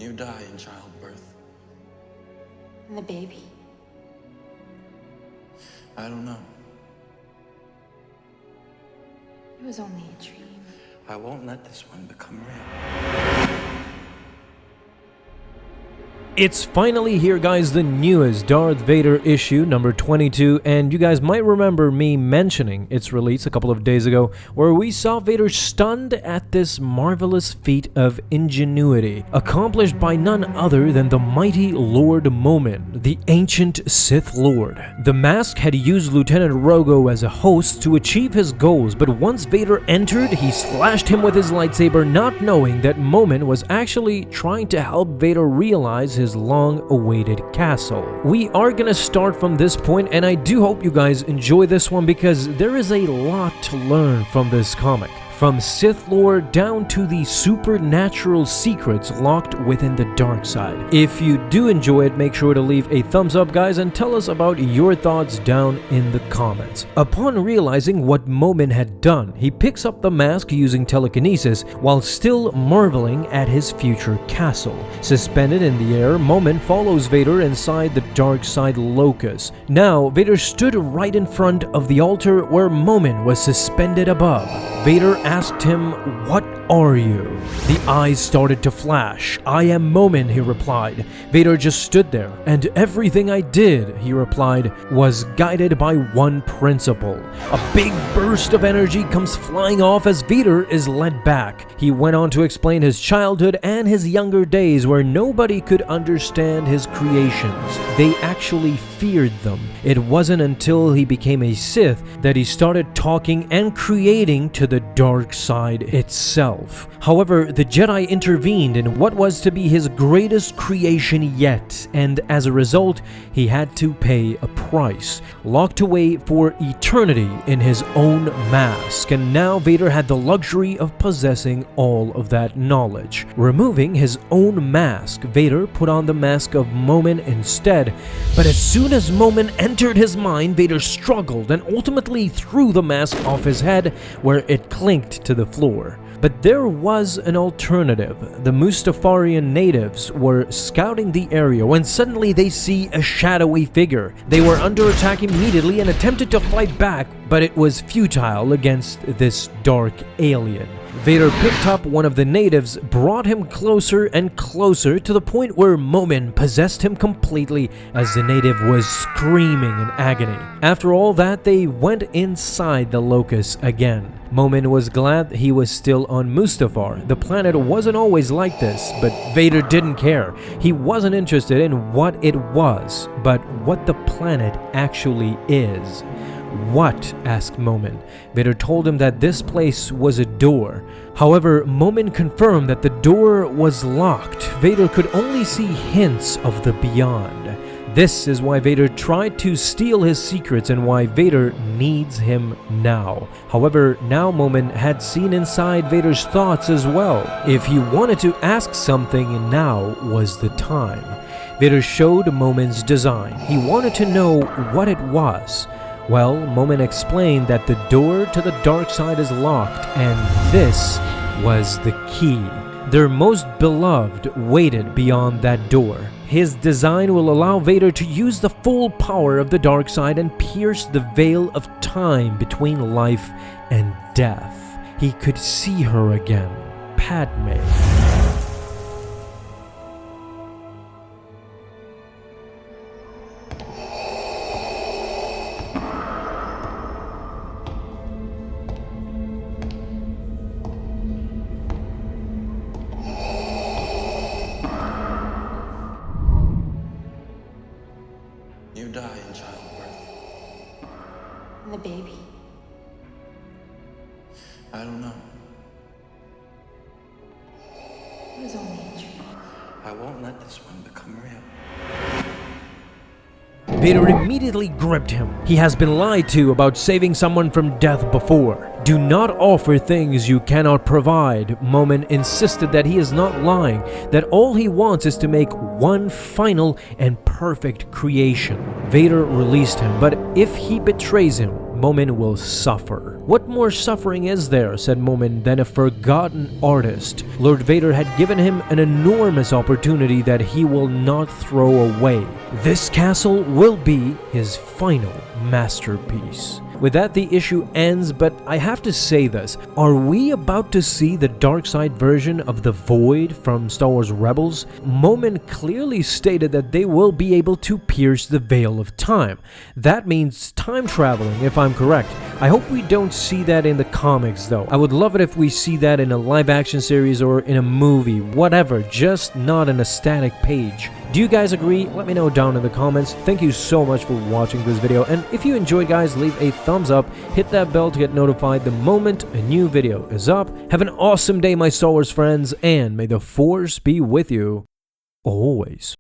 You die in childbirth. And the baby? I don't know. It was only a dream. I won't let this one become real. It's finally here, guys, the newest Darth Vader issue, number 22, and you guys might remember me mentioning its release a couple of days ago, where we saw Vader stunned at this marvelous feat of ingenuity, accomplished by none other than the mighty Lord Momin, the ancient Sith Lord. The mask had used Lieutenant Rogo as a host to achieve his goals, but once Vader entered, he slashed him with his lightsaber, not knowing that Momin was actually trying to help Vader realize his long-awaited castle. We are gonna start from this point, and I do hope you guys enjoy this one because there is a lot to learn from this comic. From Sith lore down to the supernatural secrets locked within the dark side. If you do enjoy it, make sure to leave a thumbs up, guys, and tell us about your thoughts down in the comments. Upon realizing what Momin had done, he picks up the mask using telekinesis while still marveling at his future castle. Suspended in the air, Momin follows Vader inside the dark side locus. Now, Vader stood right in front of the altar where Momin was suspended above. Vader asked him, "What are you?" The eyes started to flash. "I am Momin," he replied. Vader just stood there. "And everything I did," he replied, "was guided by one principle." A big burst of energy comes flying off as Vader is led back. He went on to explain his childhood and his younger days where nobody could understand his creations. They actually feared them. It wasn't until he became a Sith that he started talking and creating to the dark side itself. However, the Jedi intervened in what was to be his greatest creation yet, and as a result, he had to pay a price. Locked away for eternity in his own mask, and now Vader had the luxury of possessing all of that knowledge. Removing his own mask, Vader put on the mask of Momin instead, but as soon as Momin entered his mind, Vader struggled and ultimately threw the mask off his head, where it clinked to the floor. But there was an alternative. The Mustafarian natives were scouting the area when suddenly they see a shadowy figure. They were under attack immediately and attempted to fight back, but it was futile against this dark alien. Vader picked up one of the natives, brought him closer and closer to the point where Momin possessed him completely as the native was screaming in agony. After all that, they went inside the locus again. Momin was glad he was still on Mustafar. The planet wasn't always like this, but Vader didn't care. He wasn't interested in what it was, but what the planet actually is. "What?" asked Momin. Vader told him that this place was a door. However, Momin confirmed that the door was locked. Vader could only see hints of the beyond. This is why Vader tried to steal his secrets and why Vader needs him now. However, now Momin had seen inside Vader's thoughts as well. If he wanted to ask something, now was the time. Vader showed Momin's design. He wanted to know what it was. Well, Momin explained that the door to the dark side is locked, and this was the key. Their most beloved waited beyond that door. His design will allow Vader to use the full power of the dark side and pierce the veil of time between life and death. He could see her again, Padme. You die in childbirth. And the baby? I don't know. It was only a dream. I won't let this one become real. Vader immediately gripped him. He has been lied to about saving someone from death before. "Do not offer things you cannot provide." Momin insisted that he is not lying, that all he wants is to make one final and perfect creation. Vader released him, but if he betrays him, Momin will suffer. "What more suffering is there," said Moomin, "than a forgotten artist? Lord Vader had given him an enormous opportunity that he will not throw away. This castle will be his final masterpiece." With that, the issue ends, but I have to say this. Are we about to see the dark side version of the Void from Star Wars Rebels? Moomin clearly stated that they will be able to pierce the veil of time. That means time traveling, if I'm correct. I hope we don't see that in the comics, though. I would love it if we see that in a live-action series or in a movie, whatever, just not in a static page. Do you guys agree? Let me know down in the comments. Thank you so much for watching this video, and if you enjoyed, guys, leave a thumbs up, hit that bell to get notified the moment a new video is up. Have an awesome day, my Star Wars friends, and may the Force be with you always.